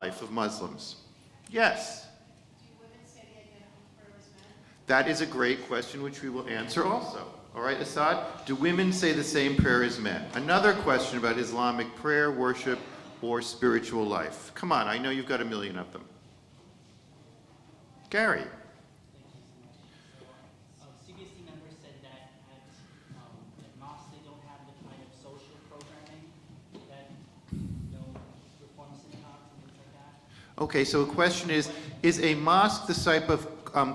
life of Muslims? Yes. Do women say the identical prayer as men? That is a great question, which we will answer also. All right, Asad, do women say the same prayer as men? Another question about Islamic prayer, worship, or spiritual life. Come on, I know you've got a million of them. Gary. CBSE members said that at Mosque they don't have the kind of social programming that reform synagogues and things like that. Okay, so a question is a mosque the type of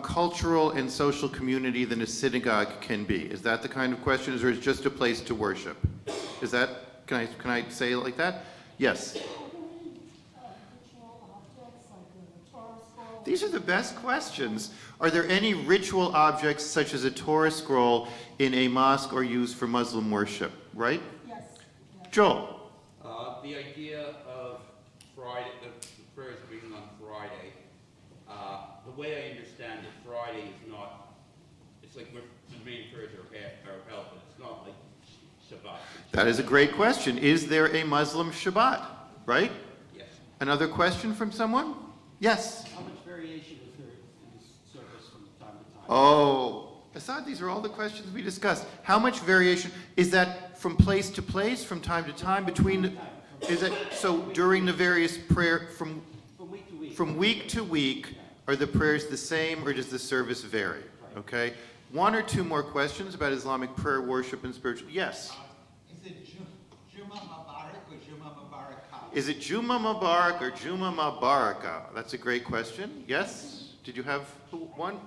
cultural and social community that a synagogue can be? Is that the kind of question, or is it just a place to worship? Is that, can I say it like that? Yes. These are the best questions. Are there any ritual objects such as a Torah scroll in a mosque or used for Muslim worship, right? Yes. Joel. The idea of Friday, the prayers being on Friday, the way I understand it, Friday is not, it's like the main prayers are held, but it's not like Shabbat. That is a great question. Is there a Muslim Shabbat, right? Yes. Another question from someone? Yes. How much variation is there in this service from time to time? Oh, Asad, these are all the questions we discussed. How much variation? Is that from place to place, from time to time, between the, is it, so during the various prayer, from week to week? From week to week, are the prayers the same or does the service vary? Okay. One or two more questions about Islamic prayer, worship, and spiritual. Yes. Is it Juma Mubarak or Juma Mubarakah? Is it Juma Mubarak or Juma Mubarakah? That's a great question. Yes? Did you have one?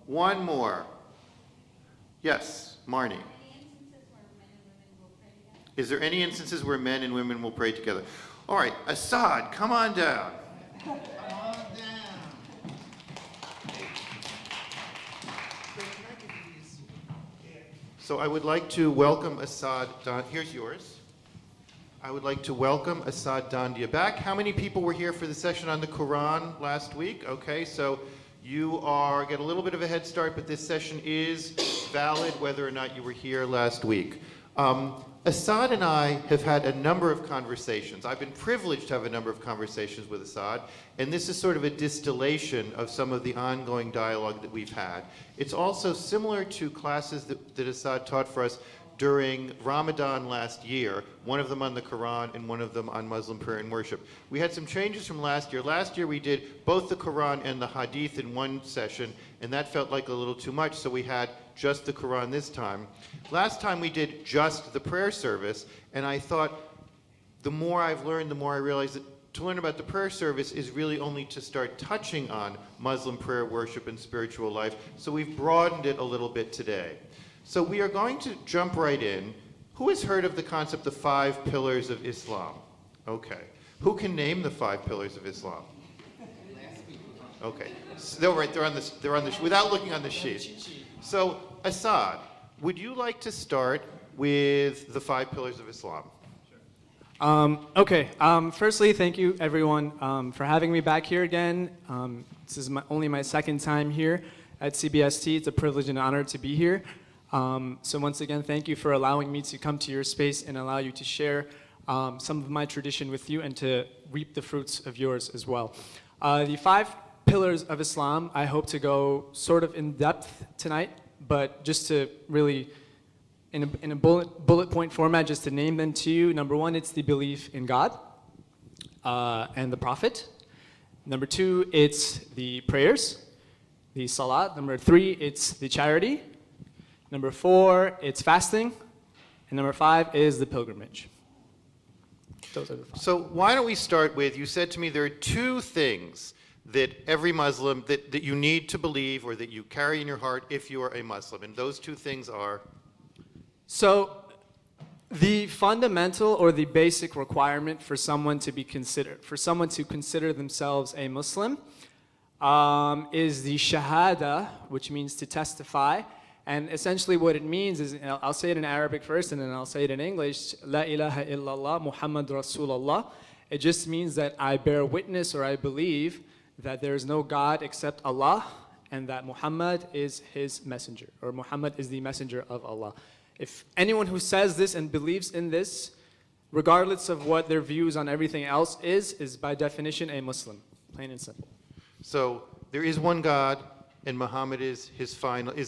One more. Yes, Marnie. Is there any instances where men and women will pray together? All right, Asad, come on down. Come on down. So I would like to welcome Asad. Here's yours. I would like to welcome Asad Dandia back. How many people were here for the session on the Quran last week? Okay, so you get a little bit of a head start, but this session is valid whether or not you were here last week. Asad and I have had a number of conversations. I've been privileged to have a number of conversations with Asad, and this is sort of a distillation of some of the ongoing dialogue that we've had. It's also similar to classes that Asad taught for us during Ramadan last year, one of them on the Quran and one of them on Muslim prayer and worship. We had some changes from last year. Last year we did both the Quran and the Hadith in one session, and that felt like a little too much, so we had just the Quran this time. Last time we did just the prayer service, and I thought the more I've learned, the more I realized that to learn about the prayer service is really only to start touching on Muslim prayer, worship, and spiritual life, so we've broadened it a little bit today. So we are going to jump right in. Who has heard of the concept of 5 pillars of Islam? Okay. Who can name the 5 pillars of Islam? Okay. So, they're on the without looking on the sheet. So, Asad, would you like to start with the 5 pillars of Islam? Okay. Firstly, thank you everyone for having me back here again. This is only my second time here at CBST. It's a privilege and honor to be here. So once again, thank you for allowing me to come to your space and allow you to share some of my tradition with you and to reap the fruits of yours as well. The 5 pillars of Islam, I hope to go sort of in depth tonight, but just to really, in a bullet point format, just to name them to you. Number 1, it's the belief in God and the Prophet. Number 2, it's the prayers, the salat. Number 3, it's the charity. Number 4, it's fasting. And number 5 is the pilgrimage. Those are the 5. So why don't we start with, you said to me there are 2 things that every Muslim, that you need to believe or that you carry in your heart if you are a Muslim. And those 2 things are? So the fundamental or the basic requirement for someone to consider themselves a Muslim is the shahada, which means to testify. And essentially what it means is, I'll say it in Arabic first and then I'll say it in English, La ilaha illallah Muhammad Rasulullah. It just means that I bear witness or I believe that there is no God except Allah and that Muhammad is his messenger, or Muhammad is the messenger of Allah. If anyone who says this and believes in this regardless of what their views on everything else is by definition a Muslim, plain and simple. So there is one God, and Muhammad is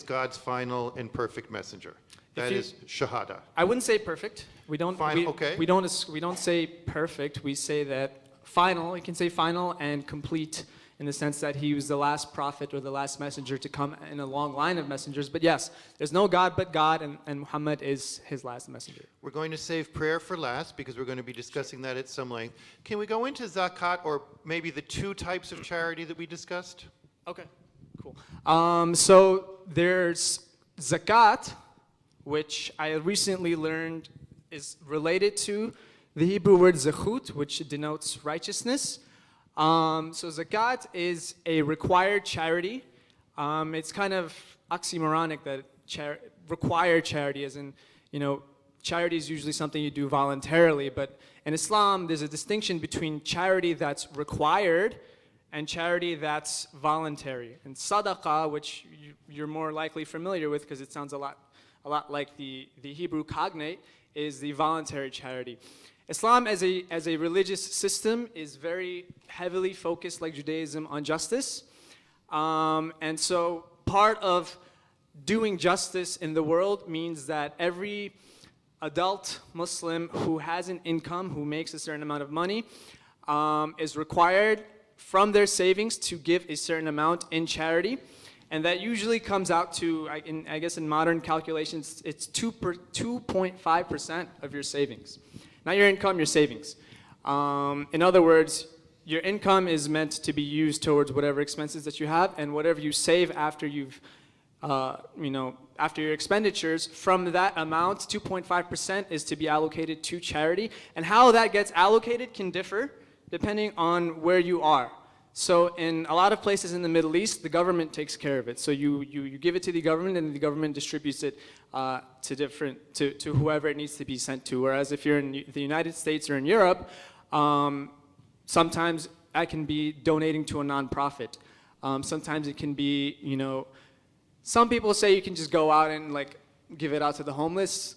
God's final and perfect messenger. That you- is shahada. I wouldn't say perfect. We don't. Okay. We don't say perfect. We say that final. You can say final and complete in the sense that he was the last prophet or the last messenger to come in a long line of messengers. But yes, there's no God but God, and Muhammad is his last messenger. We're going to save prayer for last because we're going to be discussing that at some length. Can we go into zakat, or maybe the two types of charity that we discussed? Okay, cool. So there's zakat, which I recently learned is related to the Hebrew word zechut, which denotes righteousness. So zakat is a required charity. It's kind of oxymoronic that required charity, as in, charity is usually something you do voluntarily, but in Islam, there's a distinction between charity that's required and charity that's voluntary. And sadaqah, which you're more likely familiar with because it sounds a lot like the Hebrew cognate, is the voluntary charity. Islam as a religious system is very heavily focused, like Judaism, on justice. And so part of doing justice in the world means that every adult Muslim who has an income, who makes a certain amount of money, is required from their savings to give a certain amount in charity. And that usually comes out to, I guess in modern calculations, it's 2.5% of your savings. Not your income, your savings. In other words, your income is meant to be used towards whatever expenses that you have, and whatever you save after you've, after your expenditures, from that amount, 2.5% is to be allocated to charity. And how that gets allocated can differ depending on where you are. So in a lot of places in the Middle East, the government takes care of it. So you give it to the government, and the government distributes it to whoever it needs to be sent to. Whereas if you're in the United States or in Europe, sometimes that can be donating to a nonprofit. Sometimes it can be, some people say you can just go out and give it out to the homeless.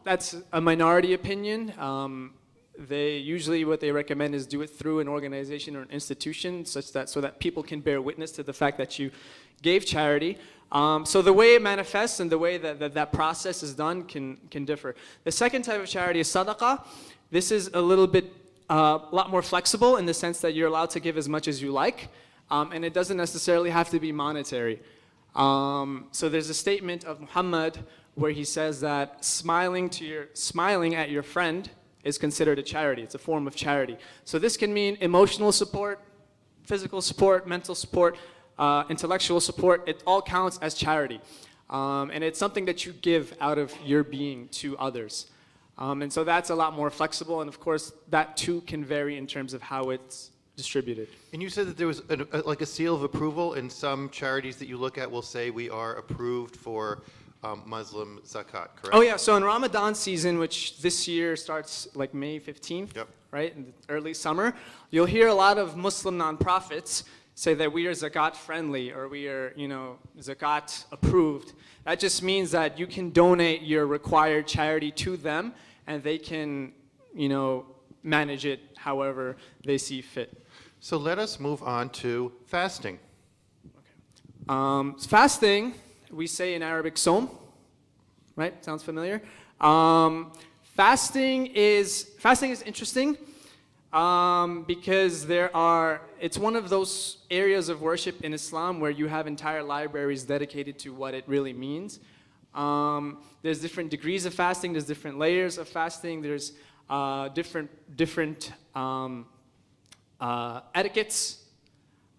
That's a minority opinion. They usually, what they recommend is do it through an organization or an institution, so that people can bear witness to the fact that you gave charity. So the way it manifests and the way that process is done can differ. The second type of charity is sadaqah. This is a little bit, lot more flexible in the sense that you're allowed to give as much as you like, and it doesn't necessarily have to be monetary. So there's a statement of Muhammad where he says that smiling at your friend is considered a charity. It's a form of charity. So this can mean emotional support, physical support, mental support, intellectual support. It all counts as charity. And it's something that you give out of your being to others. And so that's a lot more flexible, and of course that too can vary in terms of how it's distributed. And you said that there was a seal of approval, and some charities that you look at will say we are approved for Muslim zakat, correct? Oh yeah, so in Ramadan season, which this year starts May 15th, Yep. right, in the early summer, you'll hear a lot of Muslim nonprofits say that we are zakat friendly, or we are, zakat approved. That just means that you can donate your required charity to them, and they can, manage it however they see fit. So let us move on to fasting. Fasting, we say in Arabic, som, right? Sounds familiar? Fasting is interesting because it's one of those areas of worship in Islam where you have entire libraries dedicated to what it really means. There's different degrees of fasting, there's different layers of fasting, there's different etiquettes.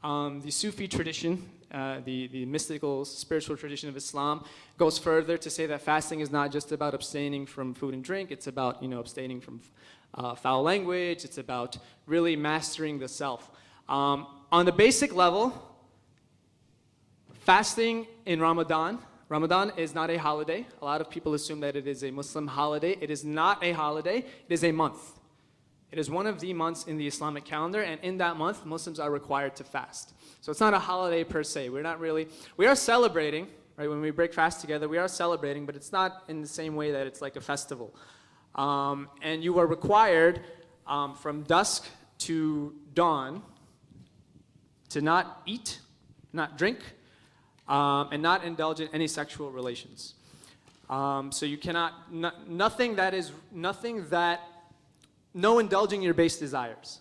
The Sufi tradition, the mystical, spiritual tradition of Islam goes further to say that fasting is not just about abstaining from food and drink, it's about abstaining from foul language, it's about really mastering the self. On the basic level, fasting in Ramadan is not a holiday. A lot of people assume that it is a Muslim holiday. It is not a holiday, it is a month. It is one of the months in the Islamic calendar, and in that month, Muslims are required to fast. So it's not a holiday per se. We are celebrating, right? When we break fast together, we are celebrating, but it's not in the same way that it's like a festival. And you are required from dusk to dawn to not eat, not drink, and not indulge in any sexual relations. So you cannot, no indulging your base desires,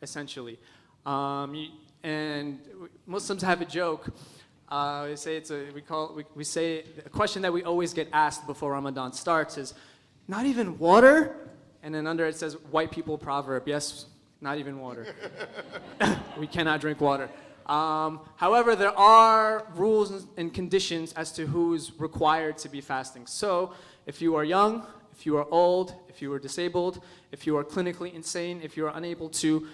essentially. And Muslims have a joke. We say a question that we always get asked before Ramadan starts is, not even water? And then under it says, white people proverb. Yes, not even water. We cannot drink water. However, there are rules and conditions as to who's required to be fasting. So if you are young, if you are old, if you are disabled, if you are clinically insane, if you are unable to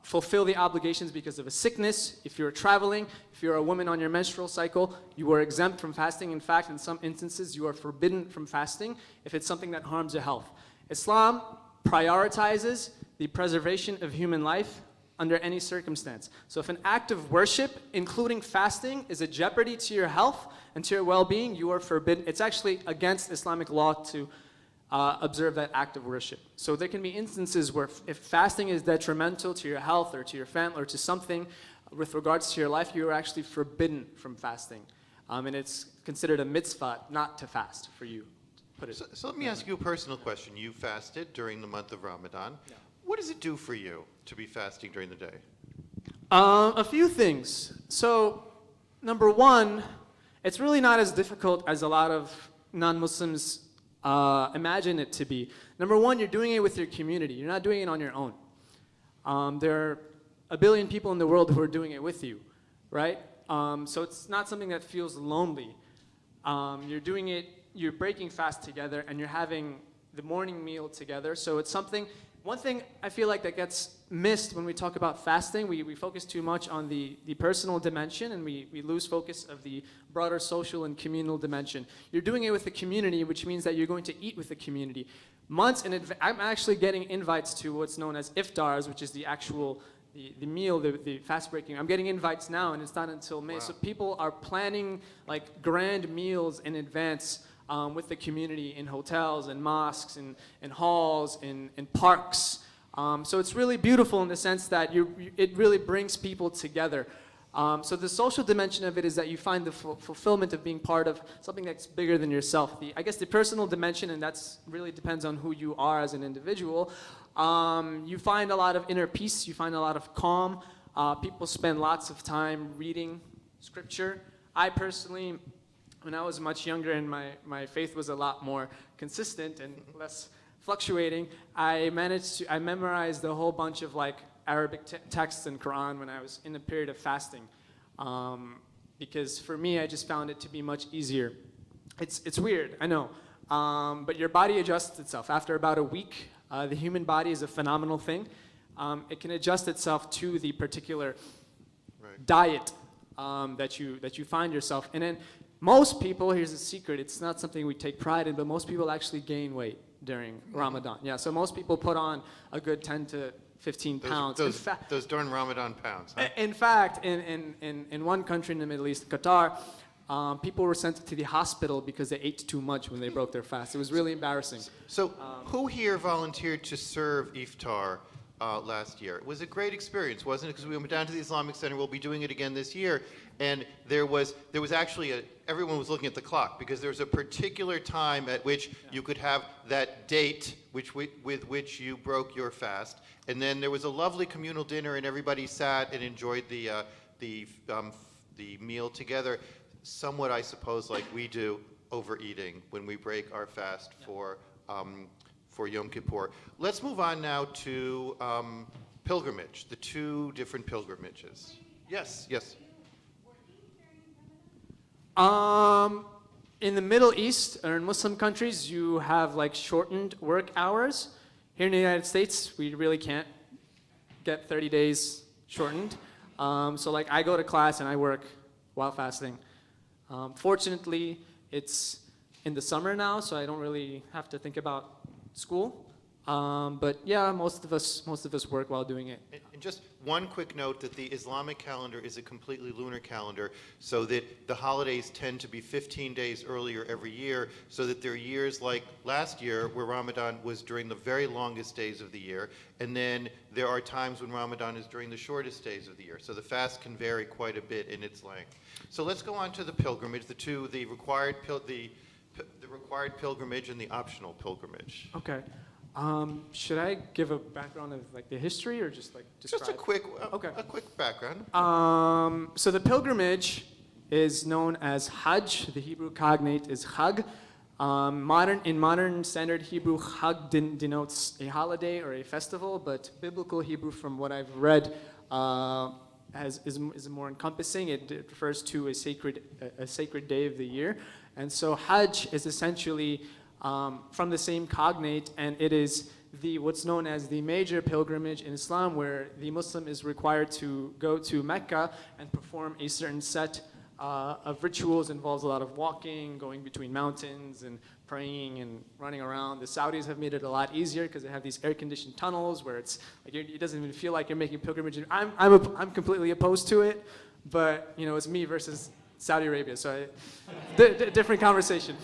fulfill the obligations because of a sickness, if you're traveling, if you're a woman on your menstrual cycle, you are exempt from fasting. In fact, in some instances, you are forbidden from fasting if it's something that harms your health. Islam prioritizes the preservation of human life under any circumstance. So if an act of worship, including fasting, is a jeopardy to your health and to your well-being, you are forbidden. It's actually against Islamic law to observe that act of worship. So there can be instances where if fasting is detrimental to your health or to your family or to something with regards to your life, you are actually forbidden from fasting. And it's considered a mitzvah not to fast for you. So let me ask you a personal question. You fasted during the month of Ramadan. Yeah. What does it do for you to be fasting during the day? A few things. So, number one, it's really not as difficult as a lot of non-Muslims imagine it to be. Number one, you're doing it with your community. You're not doing it on your own. There are a billion people in the world who are doing it with you, right? So it's not something that feels lonely. You're doing it, you're breaking fast together, and you're having the morning meal together. So it's something. One thing I feel like that gets missed when we talk about fasting, we focus too much on the personal dimension, and we lose focus of the broader social and communal dimension. You're doing it with the community, which means that you're going to eat with the community. Months in advance, I'm actually getting invites to what's known as iftars, which is the actual, the meal, the fast breaking. I'm getting invites now, and it's not until May. Wow. So people are planning like grand meals in advance with the community in hotels and mosques and halls and parks. So it's really beautiful in the sense that it really brings people together. So the social dimension of it is that you find the fulfillment of being part of something that's bigger than yourself. I guess the personal dimension, and that's really depends on who you are as an individual, you find a lot of inner peace, you find a lot of calm. People spend lots of time reading scripture. I personally, when I was much younger and my faith was a lot more consistent and less fluctuating, I memorized a whole bunch of like Arabic texts and Quran when I was in a period of fasting. Because for me, I just found it to be much easier. It's weird, I know. But your body adjusts itself. After about a week, the human body is a phenomenal thing. It can adjust itself to the particular diet that you find yourself. And then most people, here's a secret, it's not something we take pride in, but most people actually gain weight during Ramadan. Yeah, so most people put on a good 10 to 15 pounds. Those darn Ramadan pounds, huh? In fact, in one country in the Middle East, Qatar, people were sent to the hospital because they ate too much when they broke their fast. It was really embarrassing. So who here volunteered to serve iftar last year? It was a great experience, wasn't it? Because we went down to the Islamic Center. We'll be doing it again this year. And there was actually everyone was looking at the clock because there was a particular time at which you could have that date with which you broke your fast. And then there was a lovely communal dinner, and everybody sat and enjoyed the meal together. Somewhat, I suppose, like we do overeating when we break our fast for Yom Kippur. Let's move on now to pilgrimage, the two different pilgrimages. Yes. In the Middle East or in Muslim countries, you have like shortened work hours. Here in the United States, we really can't get 30 days shortened. So like I go to class and I work while fasting. Fortunately, it's in the summer now, so I don't really have to think about school. But yeah, most of us work while doing it. And just one quick note that the Islamic calendar is a completely lunar calendar, so that the holidays tend to be 15 days earlier every year, so that there are years like last year where Ramadan was during the very longest days of the year, and then there are times when Ramadan is during the shortest days of the year. So the fast can vary quite a bit in its length. So let's go on to the pilgrimage, the required pilgrimage and the optional pilgrimage. Okay. Should I give a background of like the history or just like describe? Just a quick background. So the pilgrimage is known as Hajj. The Hebrew cognate is Chag. In modern standard Hebrew, Chag denotes a holiday or a festival, but biblical Hebrew, from what I've read, is more encompassing. It refers to a sacred day of the year, and so Hajj is essentially from the same cognate, and it is what's known as the major pilgrimage in Islam, where the Muslim is required to go to Mecca and perform a certain set of rituals. Involves a lot of walking, going between mountains, and praying and running around. The Saudis have made it a lot easier because they have these air-conditioned tunnels where it's like it doesn't even feel like you're making pilgrimage. I'm completely opposed to it, but it's me versus Saudi Arabia, so different conversation.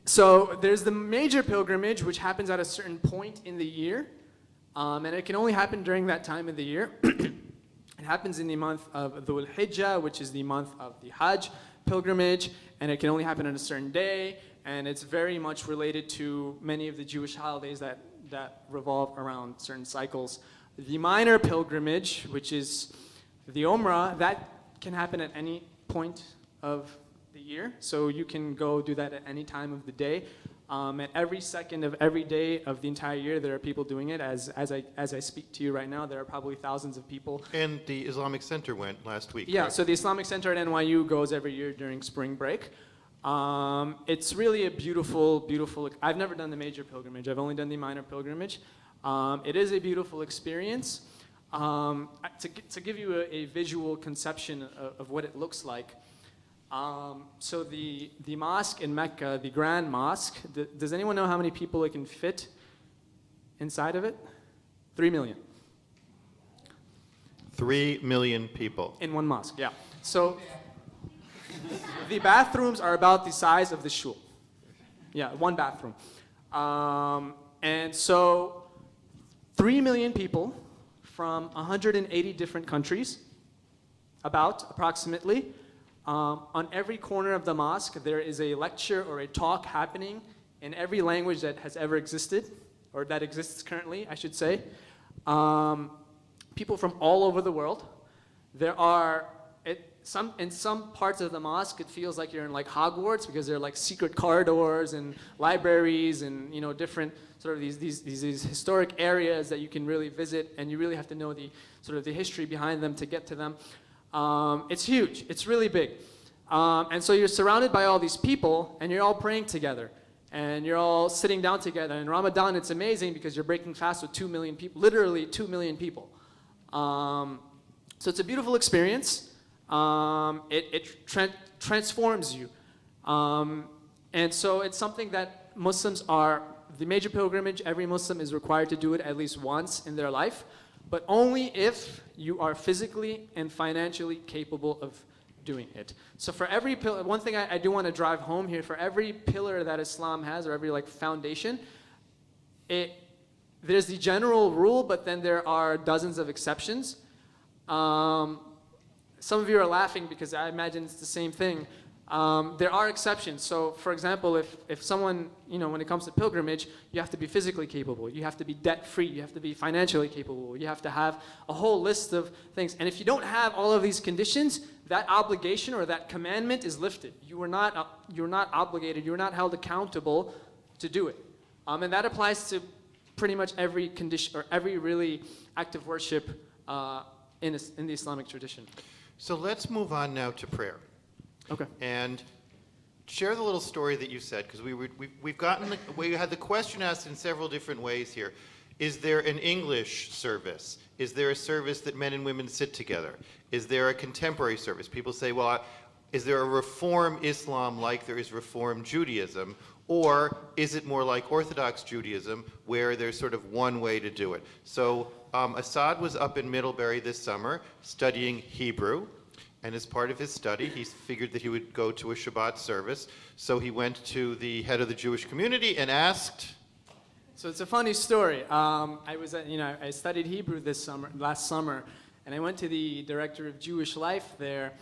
So there's the major pilgrimage, which happens at a certain point in the year, and it can only happen during that time of the year. It happens in the month of Dhul Hijjah, which is the month of the Hajj pilgrimage, and it can only happen on a certain day, and it's very much related to many of the Jewish holidays that revolve around certain cycles. The minor pilgrimage, which is the Umrah, that can happen at any point of the year, so you can go do that at any time of the day. At every second of every day of the entire year, there are people doing it. As I speak to you right now, there are probably thousands of people. And the Islamic Center went last week. Yeah, correct? so the Islamic Center at NYU goes every year during spring break. It's really a beautiful. I've never done the major pilgrimage. I've only done the minor pilgrimage. It is a beautiful experience. To give you a visual conception of what it looks like. So the mosque in Mecca, the Grand Mosque, does anyone know how many people it can fit inside of it? 3 million. 3 million people. In one mosque, yeah. So the bathrooms are about the size of the shul. Yeah, one bathroom. And so 3 million people from 180 different countries, approximately. On every corner of the mosque, there is a lecture or a talk happening in every language that has ever existed, or that exists currently, I should say. People from all over the world. There are, in some parts of the mosque, it feels like you're in like Hogwarts, because there are like secret corridors and libraries and different sort of these historic areas that you can really visit, and you really have to know the history behind them to get to them. It's huge. It's really big. And so you're surrounded by all these people, and you're all praying together, and you're all sitting down together. In Ramadan, it's amazing because you're breaking fast with 2 million people, literally 2 million people. So it's a beautiful experience. It transforms you. And so it's something that the major pilgrimage, every Muslim is required to do it at least once in their life, but only if you are physically and financially capable of doing it. So for every pillar, one thing I do want to drive home here, for every pillar that Islam has, or every foundation, there's the general rule, but then there are dozens of exceptions. Some of you are laughing because I imagine it's the same thing. There are exceptions. So, for example, if someone, when it comes to pilgrimage, you have to be physically capable. You have to be debt-free. You have to be financially capable. You have to have a whole list of things. And if you don't have all of these conditions, that obligation or that commandment is lifted. You're not obligated. You're not held accountable to do it. And that applies to pretty much every condition or every really act of worship in the Islamic tradition. So let's move on now to prayer. Okay. And share the little story that you said, because we had the question asked in several different ways here. Is there an English service? Is there a service that men and women sit together? Is there a contemporary service? People say, well, is there a Reform Islam like there is Reform Judaism? Or is it more like Orthodox Judaism, where there's sort of one way to do it? So Asad was up in Middlebury this summer studying Hebrew, and as part of his study, he figured that he would go to a Shabbat service. So he went to the head of the Jewish community and asked. So it's a funny story. I studied Hebrew last summer, and I went to the director of Jewish life there,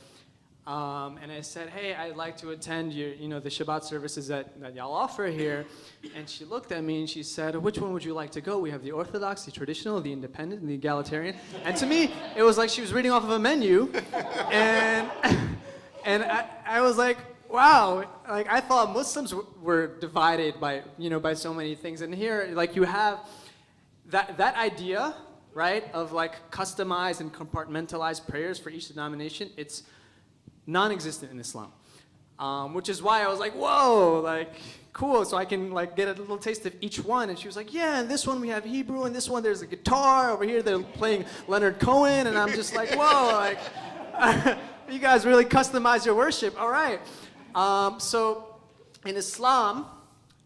and I said, "Hey, I'd like to attend the Shabbat services that y'all offer here." And she looked at me and she said, "Which one would you like to go? We have the Orthodox, the traditional, the independent, and the egalitarian." And to me, it was like she was reading off of a menu, and I was like, wow, like I thought Muslims were divided by so many things, and here like you have that idea, right, of like customized and compartmentalized prayers for each denomination. It's non-existent in Islam, which is why I was like, whoa, like cool. So I can like get a little taste of each one. And she was like, yeah, and this one we have Hebrew, and this one there's a guitar over here. They're playing Leonard Cohen, and I'm just like, whoa, like you guys really customize your worship. All right. So in Islam,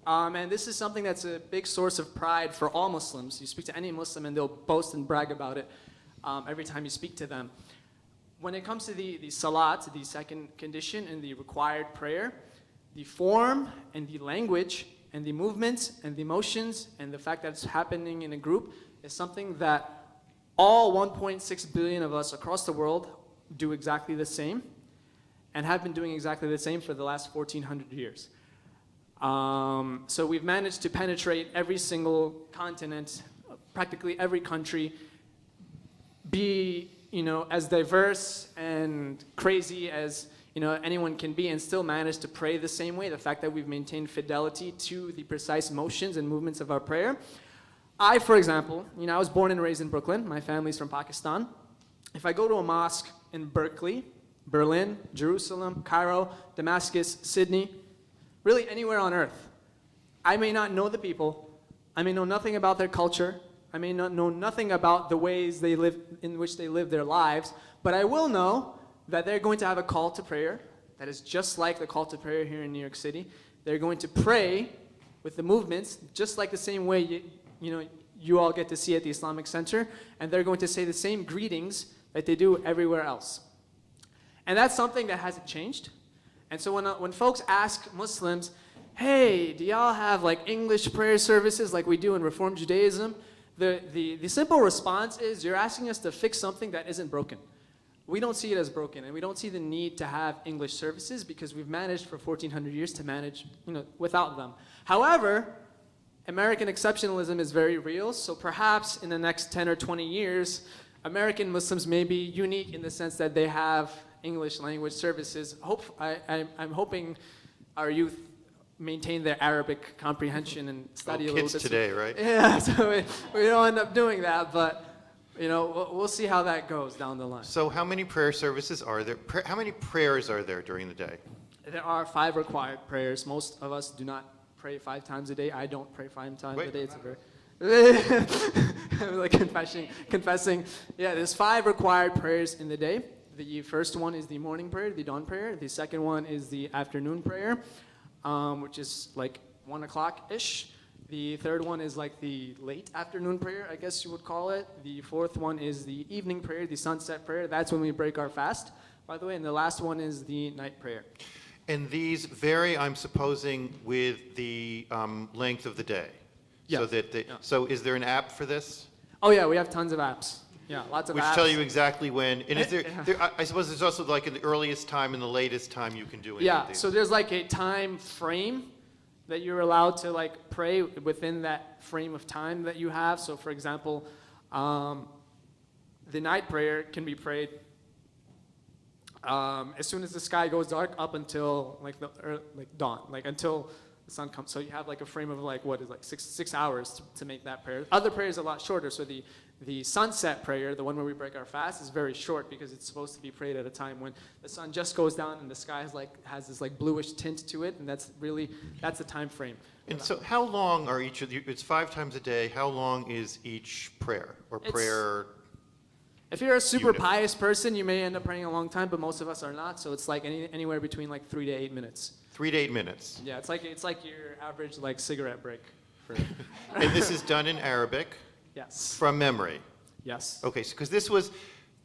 and this is something that's a big source of pride for all Muslims. You speak to any Muslim and they'll boast and brag about it every time you speak to them. When it comes to the salat, the second condition and the required prayer, the form and the language and the movements and the motions and the fact that it's happening in a group is something that all 1.6 billion of us across the world do exactly the same and have been doing exactly the same for the last 1,400 years. So we've managed to penetrate every single continent, practically every country, be as diverse and crazy as anyone can be, and still manage to pray the same way. The fact that we've maintained fidelity to the precise motions and movements of our prayer. I, for example, I was born and raised in Brooklyn. My family's from Pakistan. If I go to a mosque in Berkeley, Berlin, Jerusalem, Cairo, Damascus, Sydney, really anywhere on earth, I may not know the people. I may know nothing about their culture. I may not know nothing about the ways in which they live their lives, but I will know that they're going to have a call to prayer that is just like the call to prayer here in New York City. They're going to pray with the movements just like the same way you all get to see at the Islamic Center, and they're going to say the same greetings that they do everywhere else. And that's something that hasn't changed. And so when folks ask Muslims, hey, do y'all have like English prayer services like we do in Reform Judaism? The simple response is, you're asking us to fix something that isn't broken. We don't see it as broken, and we don't see the need to have English services because we've managed for 1,400 years to manage without them. However, American exceptionalism is very real, so perhaps in the next 10 or 20 years, American Muslims may be unique in the sense that they have English language services. I'm hoping our youth maintain their Arabic comprehension and study a little bit. Kids today, right? Yeah, so we don't end up doing that, but we'll see how that goes down the line. So how many prayer services are there? How many prayers are there during the day? There are 5 required prayers. Most of us do not pray 5 times a day. I don't pray 5 times a day. It's a very like confessing. Yeah, there's 5 required prayers in the day. The first one is the morning prayer, the dawn prayer. The second one is the afternoon prayer, which is like 1 o'clock-ish. The third one is like the late afternoon prayer, I guess you would call it. The fourth one is the evening prayer, the sunset prayer. That's when we break our fast, by the way. And the last one is the night prayer. And these vary, I'm supposing, with the length of the day. Yeah. So is there an app for this? Oh yeah, we have tons of apps. Yeah, lots of Which apps. tell you exactly when. And is there, I suppose there's also like the earliest time and the latest time you can do any of these. So there's like a time frame that you're allowed to like pray within that frame of time that you have. So for example, the night prayer can be prayed as soon as the sky goes dark up until like dawn, like until the sun comes. So you have like a frame of like what is like six hours to make that prayer. Other prayers are a lot shorter. So the sunset prayer, the one where we break our fast, is very short because it's supposed to be prayed at a time when the sun just goes down and the sky has this like bluish tint to it, and that's the time frame. And so how long are each of you? It's 5 times a day. How long is each prayer or prayer? If you're a super pious person, you may end up praying a long time, but most of us are not. So it's like anywhere between like 3 to 8 minutes. 3 to 8 minutes. Yeah, it's like your average like cigarette break. For And this is done in Arabic yes. from memory. Yes. Okay, because this was,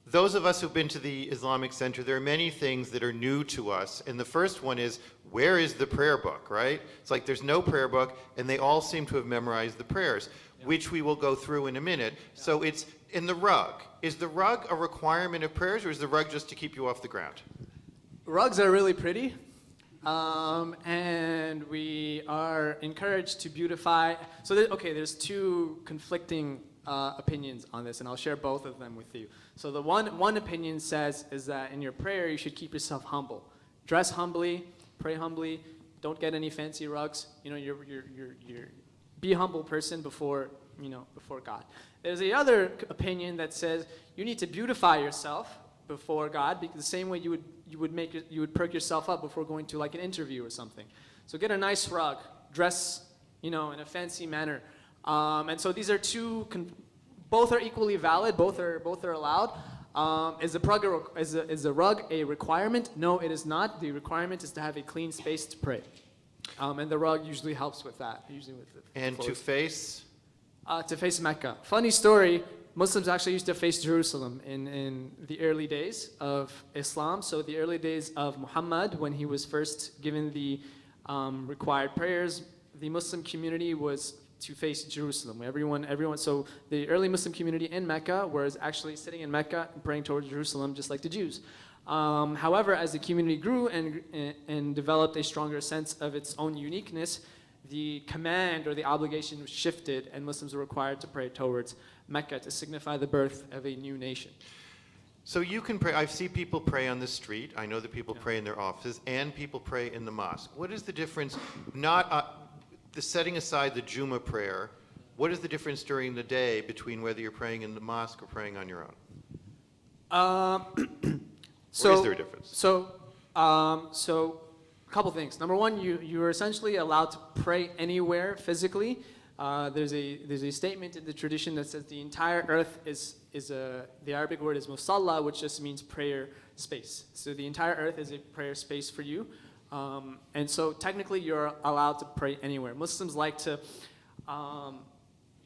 those of us who've been to the Islamic Center, there are many things that are new to us. And the first one is, where is the prayer book, right? It's like there's no prayer book, and they all seem to have memorized the prayers, which we will go through in a minute. So it's in the rug. Is the rug a requirement of prayers, or is the rug just to keep you off the ground? Rugs are really pretty, and we are encouraged to beautify. So, there's two conflicting opinions on this, and I'll share both of them with you. So the one opinion says is that in your prayer you should keep yourself humble, dress humbly, pray humbly, don't get any fancy rugs. You know, you're be a humble person before God. There's the other opinion that says you need to beautify yourself before God, because the same way you would perk yourself up before going to like an interview or something. So get a nice rug, dress, in a fancy manner. And so these are both are equally valid. Both are allowed. Is a rug a requirement? No, it is not. The requirement is to have a clean space to pray, and the rug usually helps with that. Usually with the And to floors. face? To face Mecca. Funny story. Muslims actually used to face Jerusalem in the early days of Islam. So the early days of Muhammad, when he was first given the required prayers, the Muslim community was to face Jerusalem. Everyone. So the early Muslim community in Mecca was actually sitting in Mecca and praying towards Jerusalem, just like the Jews. However, as the community grew and developed a stronger sense of its own uniqueness, the command or the obligation was shifted, and Muslims were required to pray towards Mecca to signify the birth of a new nation. So you can pray. I see people pray on the street. I know that people pray in their offices, and people pray in the mosque. What is the difference? Setting aside the Juma prayer, what is the difference during the day between whether you're praying in the mosque or praying on your own? So, or is there a difference? So a couple things. Number one, you are essentially allowed to pray anywhere physically. There's a statement in the tradition that says the entire earth the Arabic word is musalla, which just means prayer space. So the entire earth is a prayer space for you. And so technically you're allowed to pray anywhere. Muslims like to,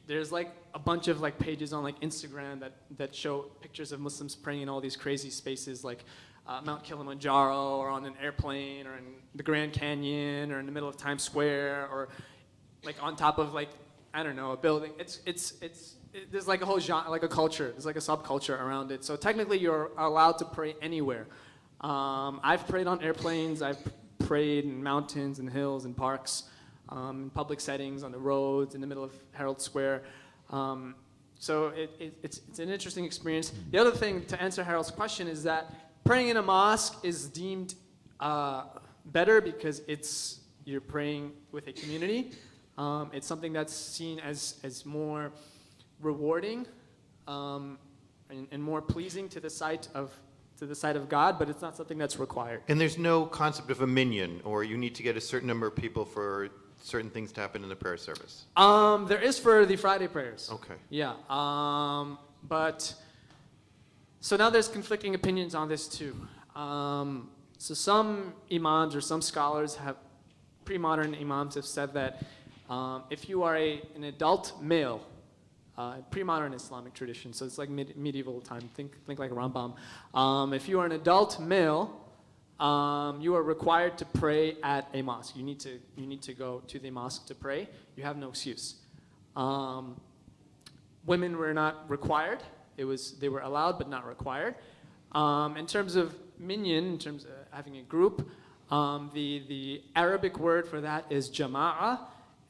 there's like a bunch of like pages on like Instagram that show pictures of Muslims praying in all these crazy spaces like Mount Kilimanjaro, or on an airplane, or in the Grand Canyon, or in the middle of Times Square, or like on top of like, I don't know, a building. There's like a whole genre, like a culture. There's like a subculture around it. So technically you're allowed to pray anywhere. I've prayed on airplanes. I've prayed in mountains and hills and parks, in public settings, on the roads, in the middle of Herald Square. So it's an interesting experience. The other thing, to answer Harold's question, is that praying in a mosque is deemed better because you're praying with a community. It's something that's seen as more rewarding and more pleasing to the sight of God, but it's not something that's required. And there's no concept of a minyan, or you need to get a certain number of people for certain things to happen in the prayer service. There is for the Friday prayers. Okay. Yeah. But so now there's conflicting opinions on this too. So some imams or some scholars pre-modern imams have said that if you are an adult male, pre-modern Islamic tradition, so it's like medieval time, think like Rambam. If you are an adult male, you are required to pray at a mosque. You need to go to the mosque to pray. You have no excuse. Women were not required. They were allowed but not required. In terms of minyan, in terms of having a group, the Arabic word for that is jama'ah,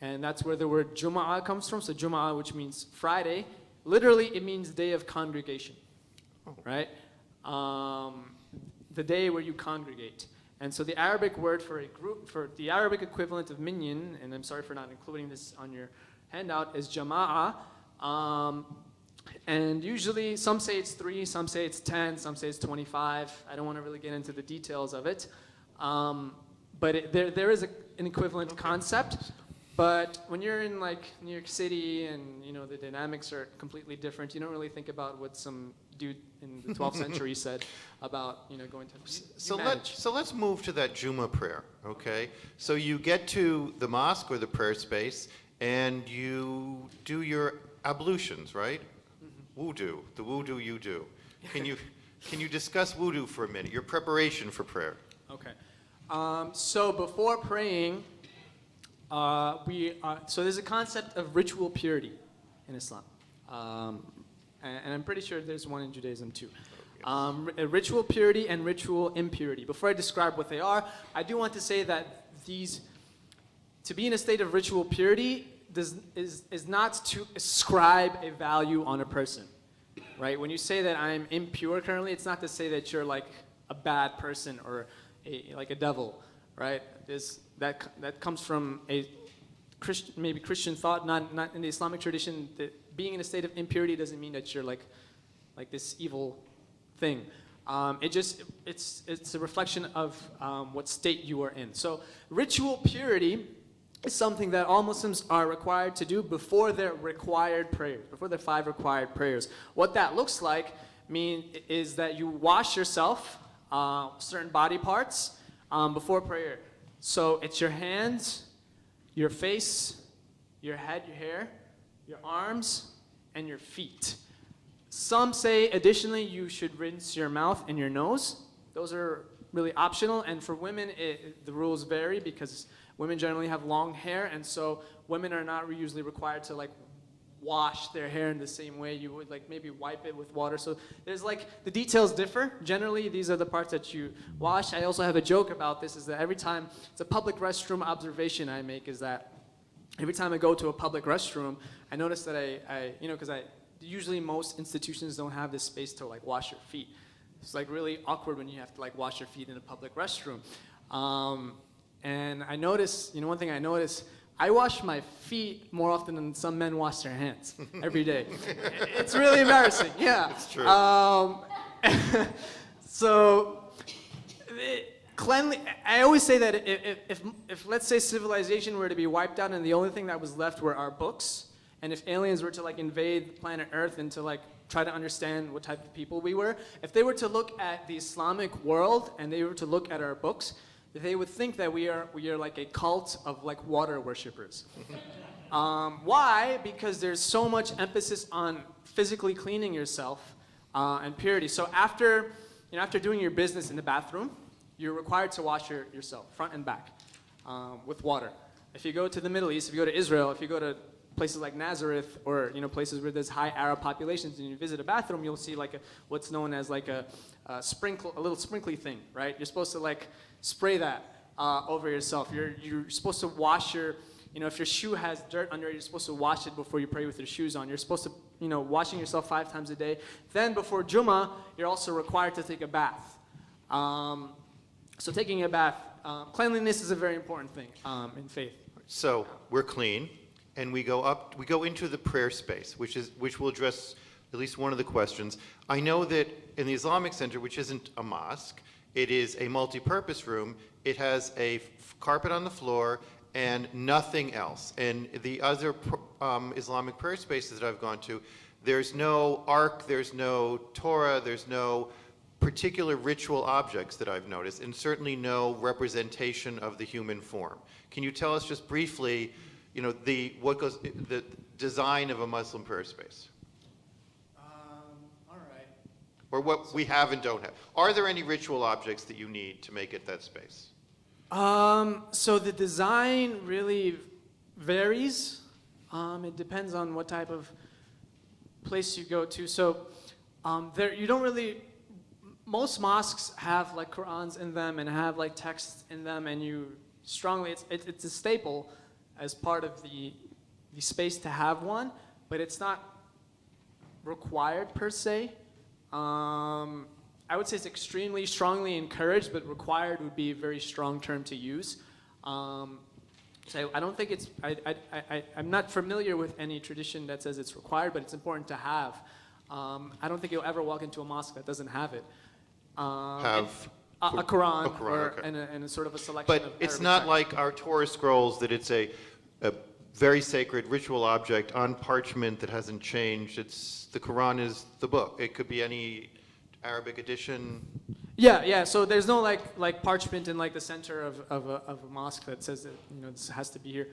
and that's where the word Jummah comes from. So Jummah, which means Friday, literally it means day of congregation, right? The day where you congregate. And so the Arabic word for a group, for the Arabic equivalent of minyan, and I'm sorry for not including this on your handout, is jama'ah. And usually some say it's 3, some say it's 10, some say it's 25. I don't want to really get into the details of it. But there is an equivalent concept. But when you're in like New York City and you know the dynamics are completely different, you don't really think about what some dude in the 12th century said about going to. So manage. let's move to that Juma prayer, okay? So you get to the mosque or the prayer space, and you do your ablutions, right? Wudu, the wudu you do. Can you discuss wudu for a minute? Your preparation for prayer. Okay. So before praying, so there's a concept of ritual purity in Islam. And I'm pretty sure there's one in Judaism too. Ritual purity and ritual impurity. Before I describe what they are, I do want to say that to be in a state of ritual purity is not to ascribe a value on a person, right? When you say that I'm impure currently, it's not to say that you're like a bad person or like a devil, right? That comes from a Christian thought, not in the Islamic tradition. That being in a state of impurity doesn't mean that you're like this evil thing. It's a reflection of what state you are in. So ritual purity is something that all Muslims are required to do before their required prayers, before their 5 required prayers. What that looks like is that you wash yourself, certain body parts, before prayer. So it's your hands, your face, your head, your hair, your arms, and your feet. Some say additionally you should rinse your mouth and your nose. Those are really optional, and for women the rules vary because women generally have long hair, and so women are not usually required to like wash their hair in the same way you would like maybe wipe it with water. So there's like the details differ. Generally these are the parts that you wash. I also have a joke about this, is that every time, it's a public restroom observation I make, is that every time I go to a public restroom, I notice that because usually most institutions don't have this space to like wash your feet. It's like really awkward when you have to like wash your feet in a public restroom. And I notice, one thing I notice, I wash my feet more often than some men wash their hands every day. It's really embarrassing, yeah. It's true. So, I always say that if let's say civilization were to be wiped out and the only thing that was left were our books, and if aliens were to like invade planet Earth and to like try to understand what type of people we were, if they were to look at the Islamic world and they were to look at our books, they would think that we are like a cult of like water worshippers. Why? Because there's so much emphasis on physically cleaning yourself and purity. So after doing your business in the bathroom, you're required to wash yourself front and back with water. If you go to the Middle East, if you go to Israel, if you go to places like Nazareth or places where there's high Arab populations and you visit a bathroom, you'll see like what's known as like a little sprinkly thing, right? You're supposed to like spray that over yourself. You're supposed to wash if your shoe has dirt under it, you're supposed to wash it before you pray with your shoes on. You're supposed to, washing yourself 5 times a day. Then before Jummah, you're also required to take a bath. So taking a bath, cleanliness is a very important thing in faith. So we're clean, and we go into the prayer space, which will address at least one of the questions. I know that in the Islamic Center, which isn't a mosque, it is a multi-purpose room. It has a carpet on the floor and nothing else. And the other Islamic prayer spaces that I've gone to, there's no ark, there's no Torah, there's no particular ritual objects that I've noticed, and certainly no representation of the human form. Can you tell us just briefly, the design of a Muslim prayer space? All right. Or what we have and don't have. Are there any ritual objects that you need to make it that space? So the design really varies. It depends on what type of place you go to. So most mosques have like Qur'ans in them and have like texts in them, and it's a staple as part of the space to have one, but it's not required per se. I would say it's extremely strongly encouraged, but required would be a very strong term to use. So I don't think I'm not familiar with any tradition that says it's required, but it's important to have. I don't think you'll ever walk into a mosque that doesn't have it. A Quran, okay. and a sort of a selection But of it's Arabic not text. like our Torah scrolls that it's a very sacred ritual object on parchment that hasn't changed. The Quran is the book. It could be any Arabic edition. Yeah. So there's no like parchment in like the center of a mosque that says that this has to be here.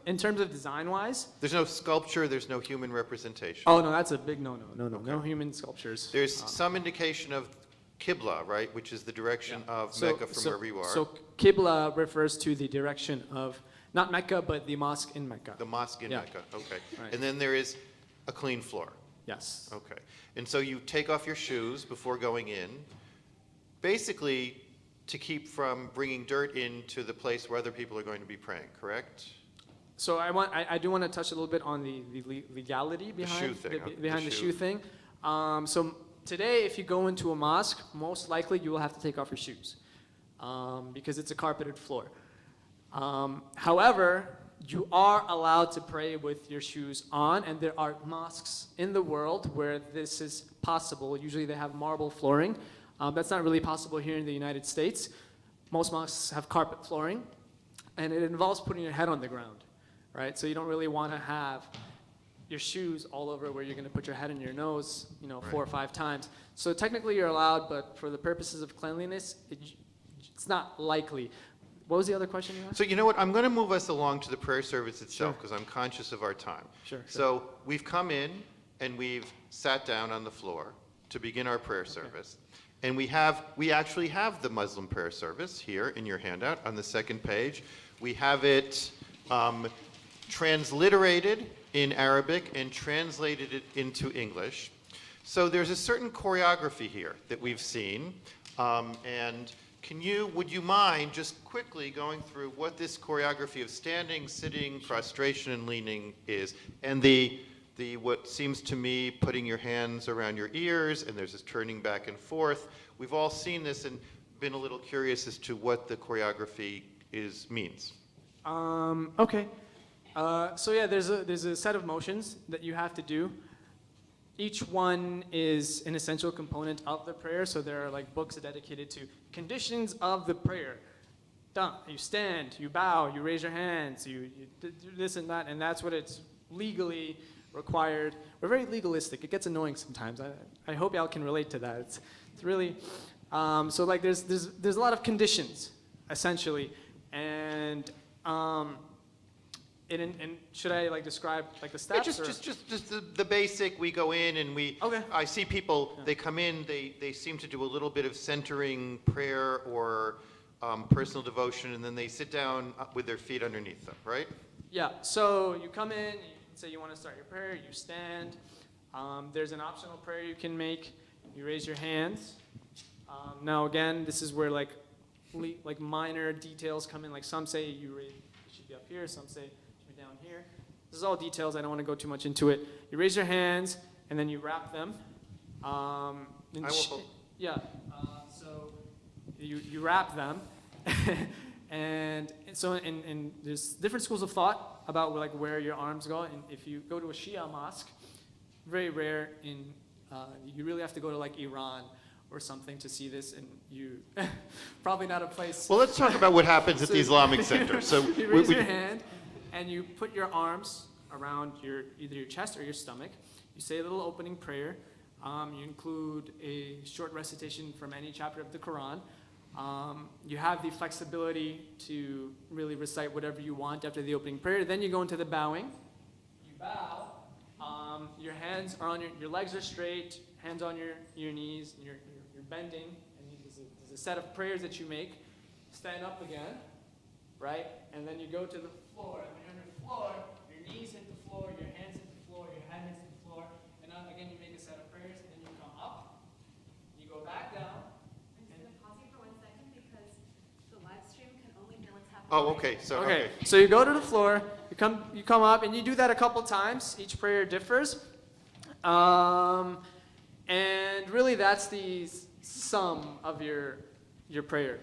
In terms of design-wise, There's no sculpture, there's no human representation. oh no, that's a big no. No human sculptures. There's some indication of Qibla, right, which is the direction of Mecca from wherever you are. So Qibla refers to the direction of not Mecca but the mosque in Mecca. The mosque in Yeah. Mecca, okay. Right. And then there is a clean floor. Yes. Okay. And so you take off your shoes before going in, basically to keep from bringing dirt into the place where other people are going to be praying, correct? So I do want to touch a little bit on the legality behind shoe thing, behind the the shoe. shoe thing. So today, if you go into a mosque, most likely you will have to take off your shoes because it's a carpeted floor. However, you are allowed to pray with your shoes on, and there are mosques in the world where this is possible. Usually they have marble flooring. That's not really possible here in the United States. Most mosques have carpet flooring, and it involves putting your head on the ground, right? So you don't really want to have your shoes all over where you're going to put your head and your nose, 4 or 5 times. So technically you're allowed, but for the purposes of cleanliness, it's not likely. What was the other question you asked? So you know what, I'm going to move us along to the prayer service itself Sure. because I'm conscious of our time. Sure. So we've come in and we've sat down on the floor to begin our prayer service. And we actually have the Muslim prayer service here in your handout on the second page. We have it transliterated in Arabic and translated it into English. So there's a certain choreography here that we've seen. And would you mind just quickly going through what this choreography of standing, sitting, prostration, and leaning is? And the what seems to me putting your hands around your ears, and there's this turning back and forth. We've all seen this and been a little curious as to what the choreography means. Okay. So yeah, there's a set of motions that you have to do. Each one is an essential component of the prayer. So there are like books dedicated to conditions of the prayer. Done. You stand, you bow, you raise your hands, you do this and that, and that's what it's legally required. We're very legalistic. It gets annoying sometimes. I hope y'all can relate to that. It's really so like there's a lot of conditions essentially, and should I like describe like the steps? Yeah, just the basic. We go in and Okay. I see people. They come in. They seem to do a little bit of centering prayer or personal devotion, and then they sit down with their feet underneath them. Right? Yeah. So you come in. You say you want to start your prayer. You stand. There's an optional prayer you can make. You raise your hands. Now again, this is where like minor details come in. Like some say you should be up here. Some say down here. This is all details. I don't want to go too much into it. You raise your hands and then you wrap them. Yeah. So you wrap them, and so and there's different schools of thought about like where your arms go. And if you go to a Shia mosque, very rare in you really have to go to like Iran or something to see this, and you probably not a place. Well, let's talk about what happens at the Islamic Center. So you raise your hand and you put your arms around either your chest or your stomach. You say a little opening prayer. You include a short recitation from any chapter of the Quran. You have the flexibility to really recite whatever you want after the opening prayer. Then you go into the bowing. You bow. Your hands are on your legs are straight. Hands on your knees. You're bending. And there's a set of prayers that you make. Stand up again, right? And then you go to the floor. And when you're on the floor, your knees hit the floor, your hands hit the floor, your head hits the floor. And then again, you make a set of prayers. And then you come up. You go back down. I'm just gonna pause you for 1 second because the live stream can only hear what's happening. Oh, okay. So Okay, so you go to the floor, you come up, and you do that a couple times. Each prayer differs. And really that's the sum of your prayer.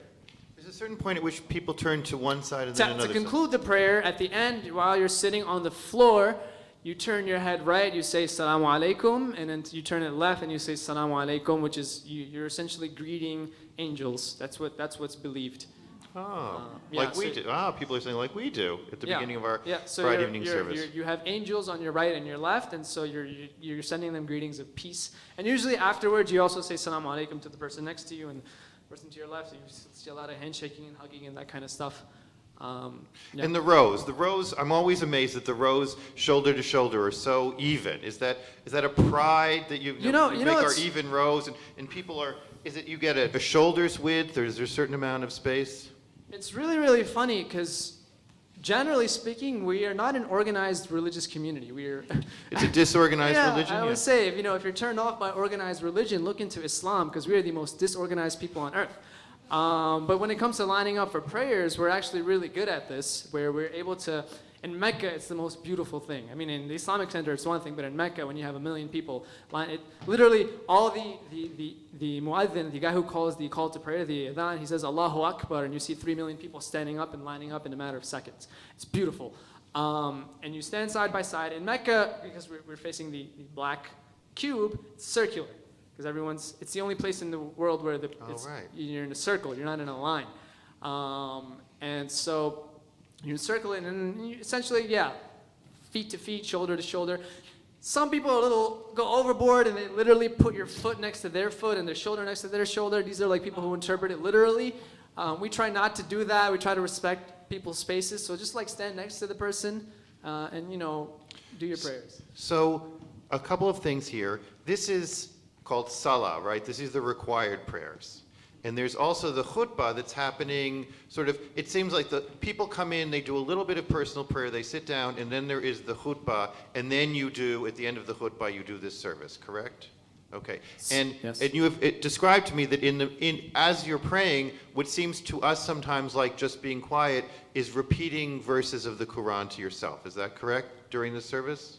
There's a certain point at which people turn to one side and then To another conclude the prayer, at the end, while you're sitting on the floor, you turn your head right, you say Assalamu alaikum, and then you turn it left and you say Assalamu alaikum, which is you're essentially greeting angels. That's what's believed. side. Oh, Yeah, like we so- do. Ah, people are saying like we do at the beginning of our so Friday you're- evening you're- service. You have angels on your right and your left, and so you're sending them greetings of peace. And usually afterwards, you also say Salaam Alaikum to the person next to you and the person to your left. You see a lot of handshaking and hugging and that kind of stuff. Yeah. And the rows, I'm always amazed that the rows shoulder to shoulder are so even. Is that a pride that you know, make our it's- even rows and people are, is it you get a shoulder's width or is there a certain amount of space? It's really, really funny because generally speaking, we are not an organized religious community. We're It's a disorganized religion? I Yeah. would say, if you're turned off by organized religion, look into Islam because we are the most disorganized people on earth. But when it comes to lining up for prayers, we're actually really good at this, where we're able to. In Mecca, it's the most beautiful thing. I mean, in the Islamic Center, it's one thing, but in Mecca, when you have 1 million people, literally all the muaddin, the guy who calls the call to prayer, the adhan, he says Allahu Akbar, and you see 3 million people standing up and lining up in a matter of seconds. It's beautiful. And you stand side by side. In Mecca, because we're facing the black cube, it's circular. Because it's the only place in the world where you're in a circle, you're not in a line. And so you circle it, and you essentially, feet to feet, shoulder to shoulder. Some people go overboard, and they literally put your foot next to their foot and their shoulder next to their shoulder. These are like people who interpret it literally. We try not to do that. We try to respect people's spaces. So just like stand next to the person, and do your prayers. So a couple of things here. This is called Salah, right? This is the required prayers. And there's also the khutbah that's happening sort of, it seems like the people come in, they do a little bit of personal prayer, they sit down, and then there is the khutbah, and then you do, at the end of the khutbah, you do this service, correct? Okay. And Yes. and you have described to me that as you're praying, what seems to us sometimes like just being quiet is repeating verses of the Quran to yourself. Is that correct during the service?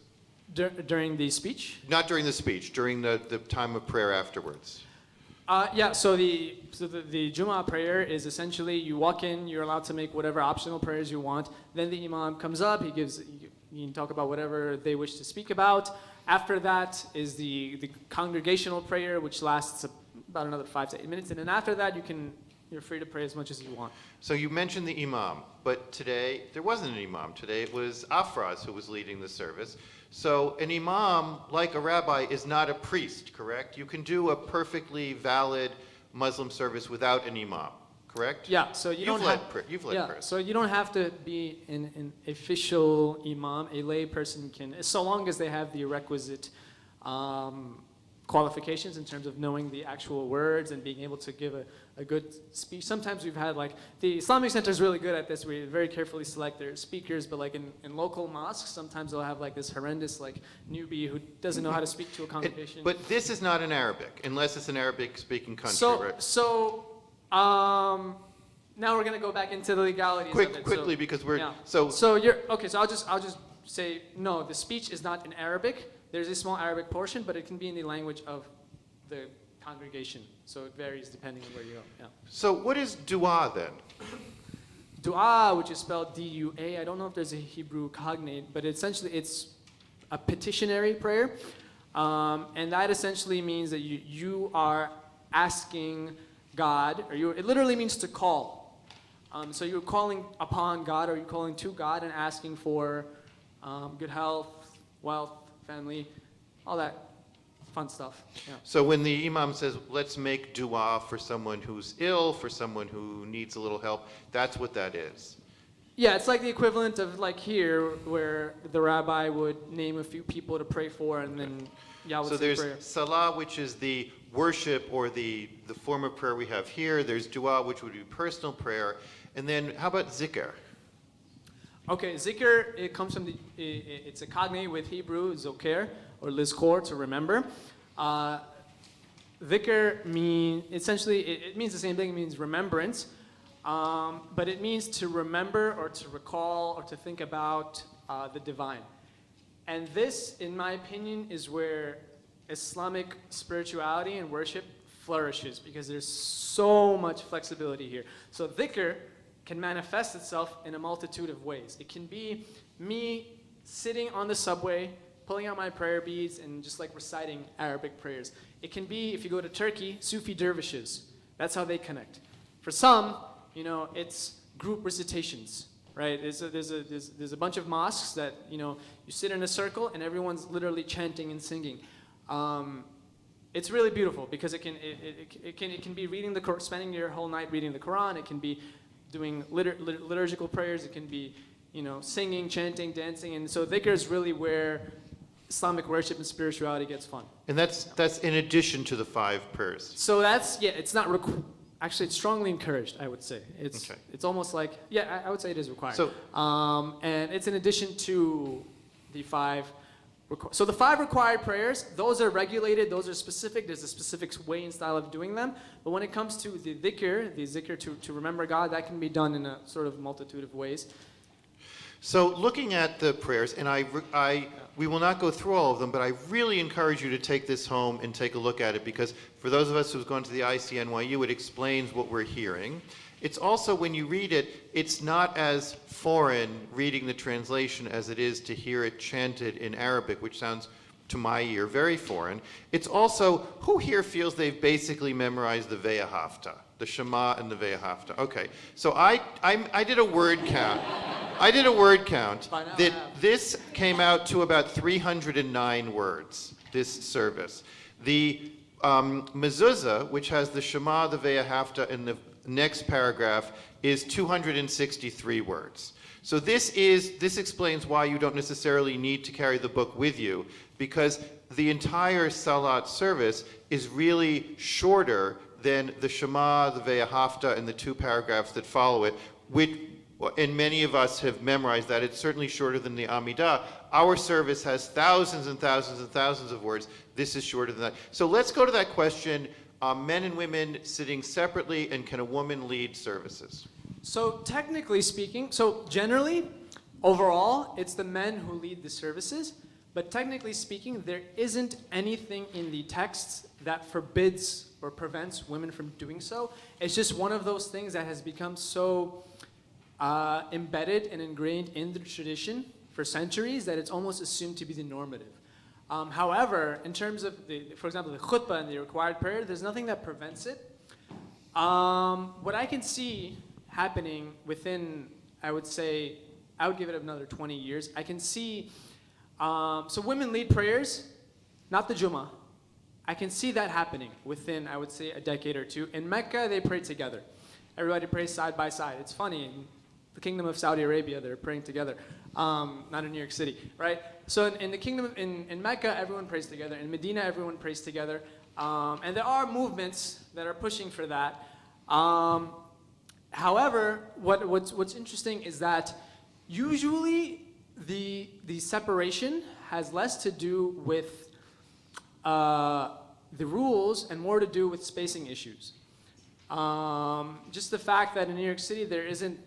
During the speech? Not during the speech, during the time of prayer afterwards. So the Juma Prayer is essentially you walk in, you're allowed to make whatever optional prayers you want. Then the Imam comes up, you can talk about whatever they wish to speak about. After that is the congregational prayer, which lasts about another 5 to 8 minutes. And then after that, you're free to pray as much as you want. So you mentioned the Imam, but today there wasn't an Imam. Today it was Afraz who was leading the service. So an Imam, like a rabbi, is not a priest, correct? You can do a perfectly valid Muslim service without an Imam, correct? Yeah, so you've led prayers. So you don't have to be an official imam. A lay person can, so long as they have the requisite qualifications in terms of knowing the actual words and being able to give a good speech. Sometimes we've had the Islamic Center is really good at this. We very carefully select their speakers, but in local mosques, sometimes they'll have this horrendous newbie who doesn't know how to speak to a congregation. But this is not in Arabic, unless it's an Arabic-speaking country, right? So now we're gonna go back into the legalities of it. Quickly, because we're So you're okay. So I'll just say no. The speech is not in Arabic. There's a small Arabic portion, but it can be in the language of the congregation. So it varies depending on where you go. Yeah. So what is dua then? Dua, which is spelled D-U-A. I don't know if there's a Hebrew cognate, but essentially it's a petitionary prayer, and that essentially means that you are asking God, it literally means to call. So you're calling upon God, or you're calling to God and asking for good health, wealth, family, all that fun stuff. Yeah. So when the Imam says, let's make dua for someone who's ill, for someone who needs a little help, that's what that is. Yeah, it's like the equivalent of here, where the rabbi would name a few people to pray for, and then would So say there's prayer. salah, which is the worship or the form of prayer we have here. There's dua, which would be personal prayer. And then how about zikr? Okay, zikr, it comes from it's a cognate with Hebrew, zoker, or lizkor, to remember. Dhikr essentially, it means the same thing, it means remembrance, but it means to remember or to recall or to think about the divine. And this, in my opinion, is where Islamic spirituality and worship flourishes, because there's so much flexibility here. So dhikr can manifest itself in a multitude of ways. It can be me sitting on the subway, pulling out my prayer beads and just reciting Arabic prayers. It can be, if you go to Turkey, Sufi dervishes. That's how they connect. For some, it's group recitations, right? There's a bunch of mosques that, you sit in a circle and everyone's literally chanting and singing. It's really beautiful because it can be reading spending your whole night reading the Quran. It can be doing liturgical prayers. It can be, singing, chanting, dancing. And so dhikr is really where Islamic worship and spirituality gets fun. And that's in addition to the 5 prayers. So it's not actually it's strongly encouraged, I would say. It's almost like, I would say it is required. So, and it's in addition to the 5. So the 5 required prayers, those are regulated, those are specific. There's a specific way and style of doing them. But when it comes to the zikr to remember God, that can be done in a sort of multitude of ways. So looking at the prayers, and we will not go through all of them, but I really encourage you to take this home and take a look at it, because for those of us who've gone to the ICNYU, it explains what we're hearing. It's also, when you read it, it's not as foreign reading the translation as it is to hear it chanted in Arabic, which sounds, to my ear, very foreign. It's also, who here feels they've basically memorized the Ve'ahavta, the Shema and the Ve'ahavta? Okay, so I did a word count. That this came out to about 309 words, this service. The mezuzah, which has the Shema, the Ve'ahavta, and the next paragraph, is 263 words. So this explains why you don't necessarily need to carry the book with you, because the entire Salat service is really shorter than the Shema, the Ve'ahavta, and the 2 paragraphs that follow it, and many of us have memorized that. It's certainly shorter than the Amidah. Our service has thousands and thousands and thousands of words. This is shorter than that. So let's go to that question. Men and women sitting separately, and can a woman lead services? So technically speaking, generally, overall, it's the men who lead the services, but technically speaking, there isn't anything in the texts that forbids or prevents women from doing so. It's just one of those things that has become so embedded and ingrained in the tradition for centuries that it's almost assumed to be the normative. However, in terms of, for example, the khutbah and the required prayer, there's nothing that prevents it. What I can see happening within, I would give it another 20 years. I can see, so women lead prayers, not the Jummah. I can see that happening within, I would say, a decade or two. In Mecca, they pray together. Everybody prays side by side. It's funny. In the Kingdom of Saudi Arabia, they're praying together. Not in New York City, right? So in the kingdom, in Mecca, everyone prays together. In Medina, everyone prays together. And there are movements that are pushing for that. However, what's interesting is that usually the separation has less to do with the rules and more to do with spacing issues. Just the fact that in New York City there isn't,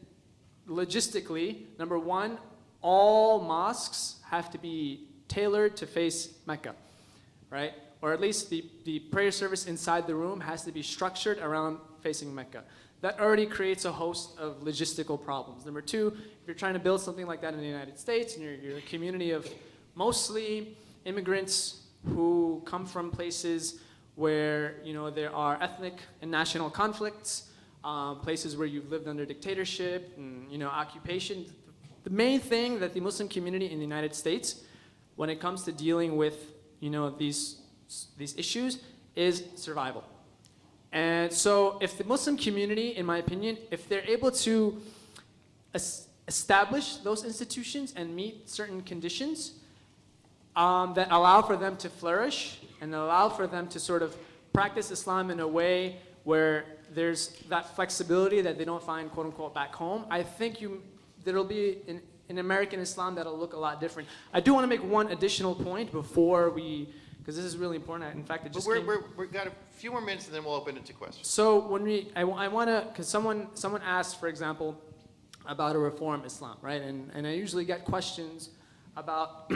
logistically, number one, all mosques have to be tailored to face Mecca, right? Or at least the prayer service inside the room has to be structured around facing Mecca. That already creates a host of logistical problems. Number two, if you're trying to build something like that in the United States, and you're a community of mostly immigrants who come from places where there are ethnic and national conflicts, places where you've lived under dictatorship and occupation. The main thing that the Muslim community in the United States, when it comes to dealing with these issues, is survival. And so if the Muslim community, in my opinion, if they're able to establish those institutions and meet certain conditions that allow for them to flourish and allow for them to sort of practice Islam in a way where there's that flexibility that they don't find, quote unquote, back home, I think there'll be an American Islam that'll look a lot different. I do want to make one additional point before we, because this is really important. In fact, it just we've got a few more minutes and then we'll open it to questions. So when I want to, because someone asked, for example, about a reform Islam, right? And I usually get questions about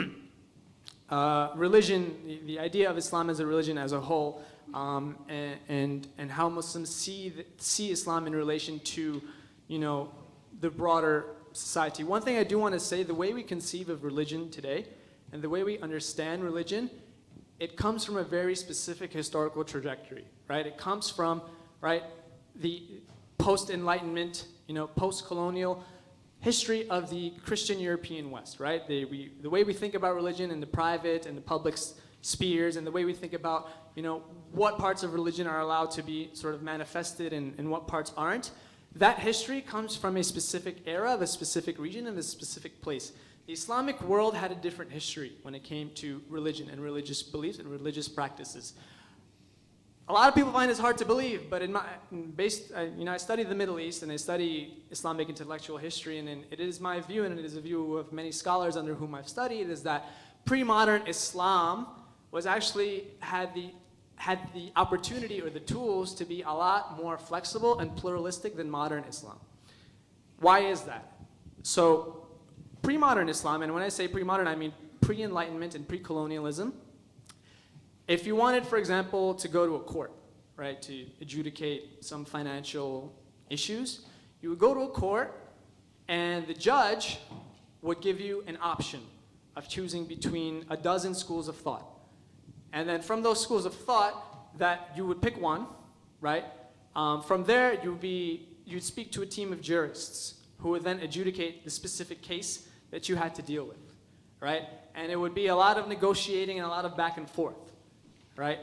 religion, the idea of Islam as a religion as a whole, and how Muslims see Islam in relation to, the broader society. One thing I do want to say, the way we conceive of religion today, and the way we understand religion, it comes from a very specific historical trajectory, right? It comes from, right, the post-Enlightenment, post-colonial history of the Christian European West, right? The way we think about religion in the private and the public spheres, and the way we think about, what parts of religion are allowed to be sort of manifested and what parts aren't. That history comes from a specific era, of a specific region, and a specific place. The Islamic world had a different history when it came to religion and religious beliefs and religious practices. A lot of people find this hard to believe, but I study the Middle East and I study Islamic intellectual history, and it is my view, and it is a view of many scholars under whom I've studied, is that pre-modern Islam was actually had the opportunity or the tools to be a lot more flexible and pluralistic than modern Islam. Why is that? So pre-modern Islam, and when I say pre-modern, I mean pre-Enlightenment and pre-colonialism. If you wanted, for example, to go to a court, right, to adjudicate some financial issues, you would go to a court and the judge would give you an option of choosing between a dozen schools of thought. And then from those schools of thought, that you would pick one, right? From there, you'd speak to a team of jurists who would then adjudicate the specific case that you had to deal with, right? And it would be a lot of negotiating and a lot of back and forth, right?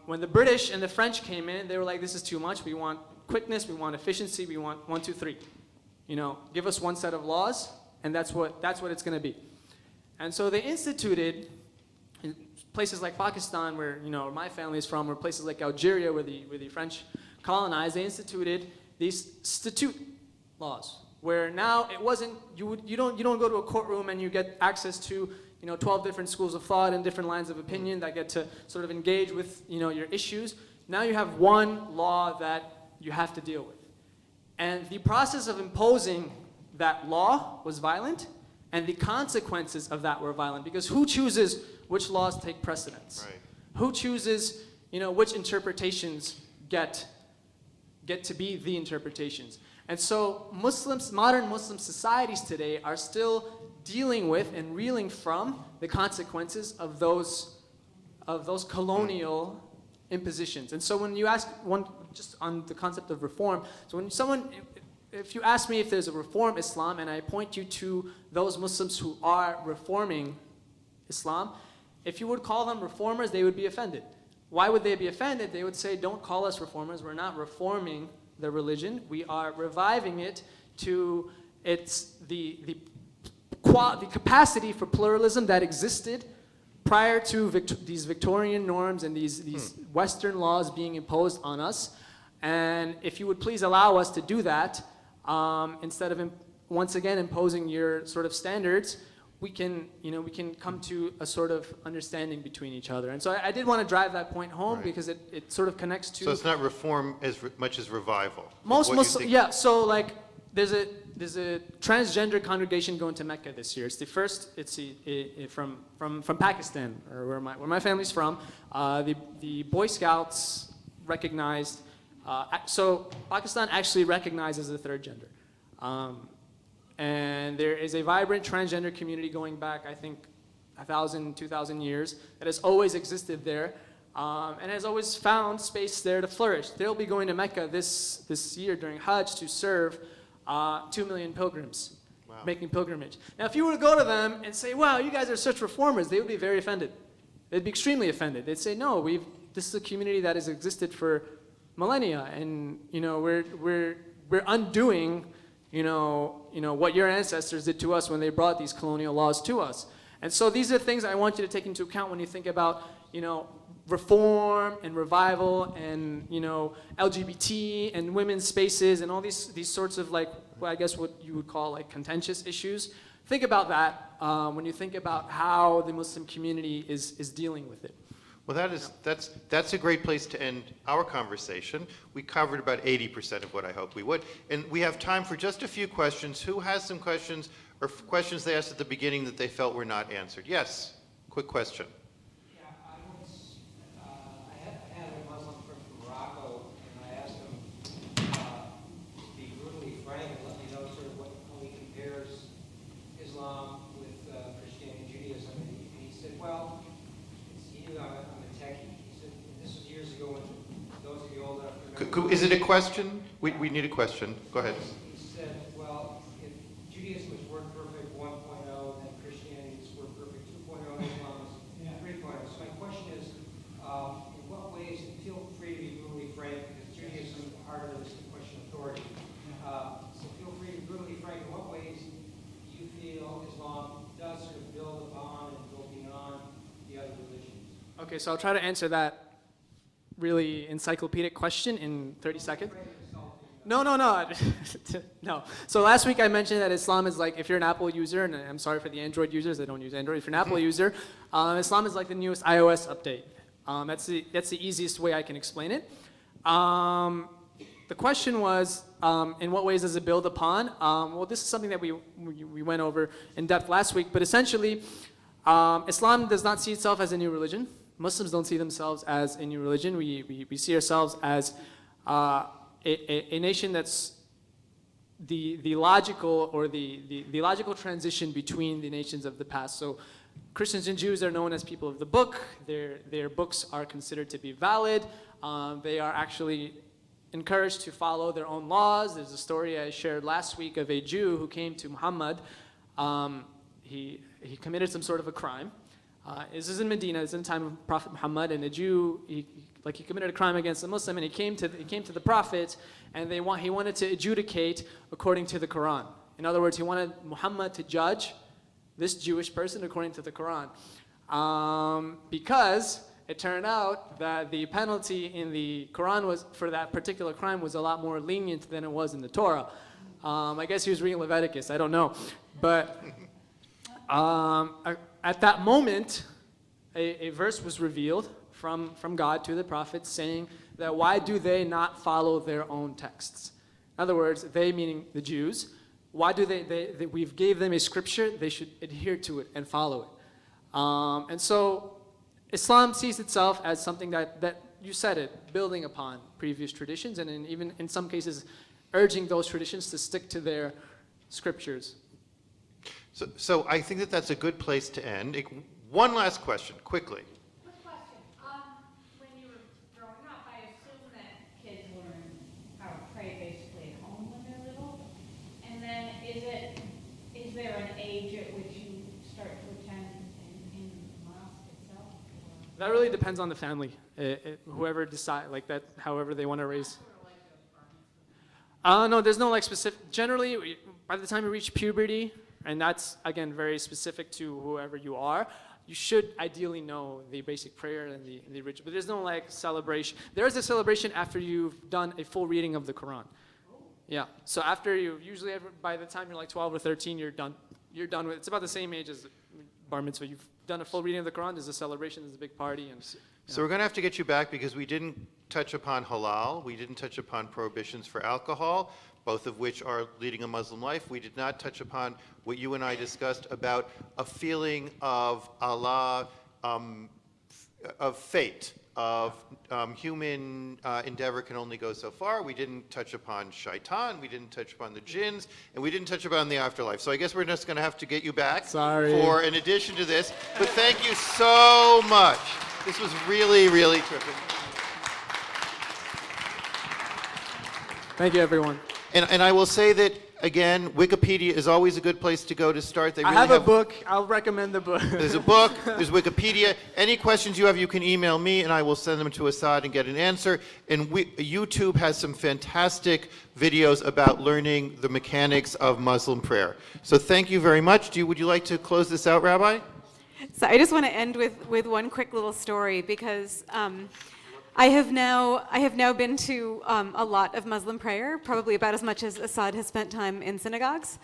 When the British and the French came in, they were like, this is too much. We want quickness, we want efficiency, we want 1, 2, 3. Give us one set of laws, and that's what it's going to be. And so they instituted, in places like Pakistan, where my family is from, or places like Algeria, where the French colonized, they instituted these statute laws, where now it wasn't you don't go to a courtroom and you get access to 12 different schools of thought and different lines of opinion that get to sort of engage with your issues. Now you have one law that you have to deal with, and the process of imposing that law was violent, and the consequences of that were violent, because who chooses which laws take precedence? Right. Who chooses, which interpretations get to be the interpretations? And so modern Muslim societies today are still dealing with and reeling from the consequences of those colonial impositions. And so when you ask just on the concept of reform, so if you ask me if there's a reform Islam, and I point you to those Muslims who are reforming Islam, if you would call them reformers, they would be offended. Why would they be offended? They would say, don't call us reformers. We're not reforming the religion. We are reviving it to the capacity for pluralism that existed prior to these Victorian norms and these Western laws being imposed on us. And if you would please allow us to do that, instead of once again imposing your sort of standards, we can come to a sort of understanding between each other. And so I did want to drive that point home, Right. because it sort of connects to... So it's not reform as much as revival. Most What Muslim, you think- yeah. So like, there's a transgender congregation going to Mecca this year. It's the first. It's from Pakistan, or where my family's from. The Boy Scouts recognized. So Pakistan actually recognizes the third gender, and there is a vibrant transgender community going back, I think, 1,000, 2,000 years, that has always existed there. And has always found space there to flourish. They'll be going to Mecca this year during Hajj to serve 2 million pilgrims, Wow. making pilgrimage. Now, if you were to go to them and say, wow, you guys are such reformers, they would be very offended. They'd be extremely offended. They'd say, no, this is a community that has existed for millennia, and we're undoing what your ancestors did to us when they brought these colonial laws to us. And so these are things I want you to take into account when you think about reform and revival and LGBT and women's spaces and all these sorts of I guess what you would call contentious issues. Think about that when you think about how the Muslim community is dealing with it. Well, that's a great place to end our conversation. We covered about 80% of what I hoped we would. And we have time for just a few questions. Who has some questions or questions they asked at the beginning that they felt were not answered? Yes, quick question. Yeah, I had a Muslim from Morocco, and I asked him to be brutally frank and let me know sort of how he compares Islam with Christianity and Judaism. And he said, he knew I'm a techie. He said, this was years ago when those of you old enough to Is it a question? We need a question. Go ahead. He said, well, if Judaism is word perfect 1.0, then Christianity is word perfect 2.0, and Islam is 3.0. So my question is, in what ways, and feel free to be brutally frank, because Judaism, at the heart of it is the question of authority. So feel free to be brutally frank, in what ways do you feel Islam does sort of build upon and go beyond the other religions? Okay, so I'll try to answer that really encyclopedic question in 30 seconds. No. No. So last week I mentioned that Islam is like, if you're an Apple user, and I'm sorry for the Android users, I don't use Android. If you're an Apple user, Islam is like the newest iOS update. That's the easiest way I can explain it. The question was, in what ways does it build upon? Well, this is something that we went over in depth last week, but essentially, Islam does not see itself as a new religion. Muslims don't see themselves as a new religion. We see ourselves as a nation that's the logical or the logical transition between the nations of the past. So Christians and Jews are known as people of the book. Their books are considered to be valid. They are actually encouraged to follow their own laws. There's a story I shared last week of a Jew who came to Muhammad. He committed some sort of a crime. This is in Medina. It's in the time of Prophet Muhammad, and a Jew, he committed a crime against a Muslim, and he came to the Prophet, and he wanted to adjudicate according to the Quran. In other words, he wanted Muhammad to judge this Jewish person according to the Quran, because it turned out that the penalty in the Quran for that particular crime was a lot more lenient than it was in the Torah. I guess he was reading Leviticus. I don't know, but. At that moment, a verse was revealed from God to the Prophet saying that why do they not follow their own texts? In other words, they meaning the Jews, why do we've gave them a scripture, they should adhere to it and follow it. And so Islam sees itself as something that you said it, building upon previous traditions, and even in some cases urging those traditions to stick to their scriptures. So I think that's a good place to end. One last question, quickly. Quick question. When you were growing up, I assume that kids learn how to pray basically at home when they're little. And then is there an age at which you start to attend in the mosque itself? Or? That really depends on the family. Whoever decide like that, however they want to raise. No, there's no specific. Generally, by the time you reach puberty, and that's, again, very specific to whoever you are, you should ideally know the basic prayer and the ritual. But there's no celebration. There is a celebration after you've done a full reading of the Quran. Yeah. So after usually by the time you're 12 or 13, you're done. You're done with. It's about the same age as bar mitzvah. You've done a full reading of the Quran. There's a celebration. There's a big party. So we're going to have to get you back because we didn't touch upon halal. We didn't touch upon prohibitions for alcohol, both of which are leading a Muslim life. We did not touch upon what you and I discussed about a feeling of Allah, of fate, of human endeavor can only go so far. We didn't touch upon shaitan. We didn't touch upon the jinns. And we didn't touch upon the afterlife. So I guess we're just going to have to get you back for an addition to this. But thank you so much. This was really, really terrific. Thank you, everyone. And I will say that, again, Wikipedia is always a good place to go to start. They really I have a book. I'll recommend the book. There's a book. There's Wikipedia. Any questions you have, you can email me, and I will send them to Asad and get an answer. And YouTube has some fantastic videos about learning the mechanics of Muslim prayer. So thank you very much. Would you like to close this out, Rabbi? So I just want to end with one quick little story because I have now been to a lot of Muslim prayer, probably about as much as Asad has spent time in synagogues.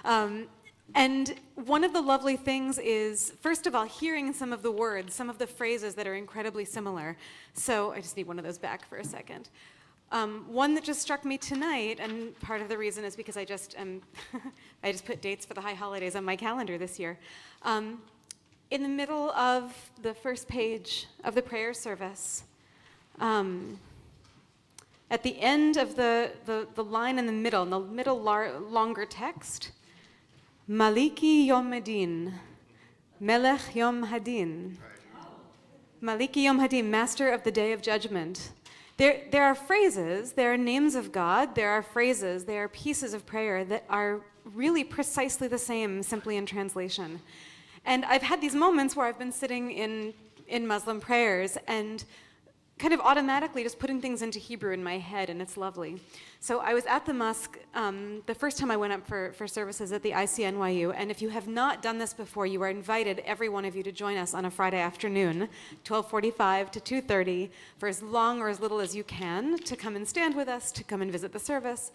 And one of the lovely things is, first of all, hearing some of the words, some of the phrases that are incredibly similar. So I just need one of those back for a second. One that just struck me tonight, and part of the reason is because I just put dates for the high holidays on my calendar this year. In the middle of the first page of the prayer service, at the end of the line in the middle longer text, Maliki Yom Hadin, Melech Yom Hadin. Maliki Yom Hadin, Master of the Day of Judgment. There are phrases, there are names of God, there are phrases, there are pieces of prayer that are really precisely the same, simply in translation. And I've had these moments where I've been sitting in Muslim prayers and kind of automatically just putting things into Hebrew in my head, and it's lovely. So I was at the mosque the first time I went up for services at the ICNYU, and if you have not done this before, you are invited, every one of you, to join us on a Friday afternoon, 12:45 to 2:30, for as long or as little as you can, to come and stand with us, to come and visit the service.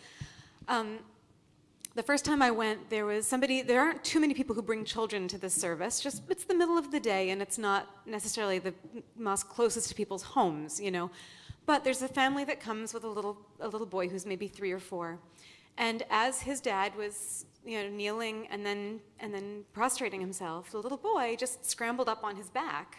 The first time I went, there aren't too many people who bring children to this service, just it's the middle of the day and it's not necessarily the mosque closest to people's homes, you know. But there's a family that comes with a little boy who's maybe 3 or 4. And as his dad was, you know, kneeling and then prostrating himself, the little boy just scrambled up on his back.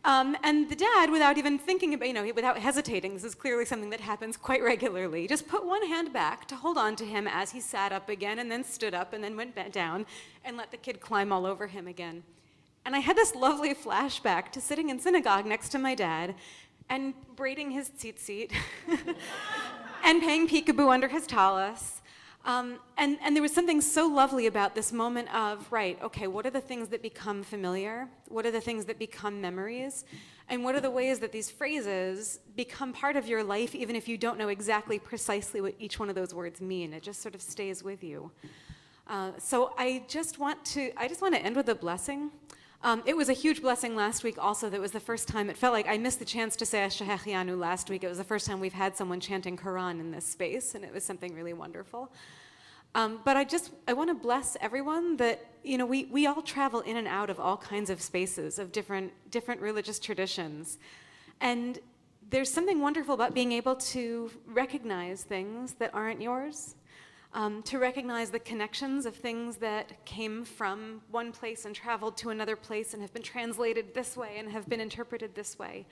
And the dad, without even thinking about, you know, without hesitating, this is clearly something that happens quite regularly, just put one hand back to hold on to him as he sat up again and then stood up and then went back down and let the kid climb all over him again. And I had this lovely flashback to sitting in synagogue next to my dad and braiding his tzitzit and paying peekaboo under his tallis. And there was something so lovely about this moment of, right, okay, what are the things that become familiar? What are the things that become memories? And what are the ways that these phrases become part of your life, even if you don't know exactly precisely what each one of those words mean? It just sort of stays with you. So I just want to end with a blessing. It was a huge blessing last week also. That was the first time, it felt like I missed the chance to say Ashahechiyanu last week. It was the first time we've had someone chanting Quran in this space, and it was something really wonderful. But I want to bless everyone that, you know, we all travel in and out of all kinds of spaces of different religious traditions. And there's something wonderful about being able to recognize things that aren't yours. To recognize the connections of things that came from one place and traveled to another place and have been translated this way and have been interpreted this way.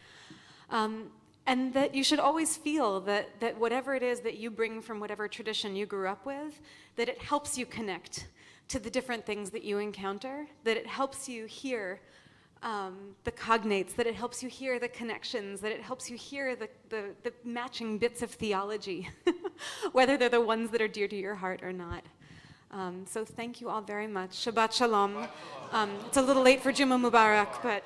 And that you should always feel that whatever it is that you bring from whatever tradition you grew up with, that it helps you connect to the different things that you encounter, that it helps you hear the cognates, that it helps you hear the connections, that it helps you hear the matching bits of theology, whether they're the ones that are dear to your heart or not. So thank you all very much. Shabbat Shalom. It's a little late for Juma Mubarak, but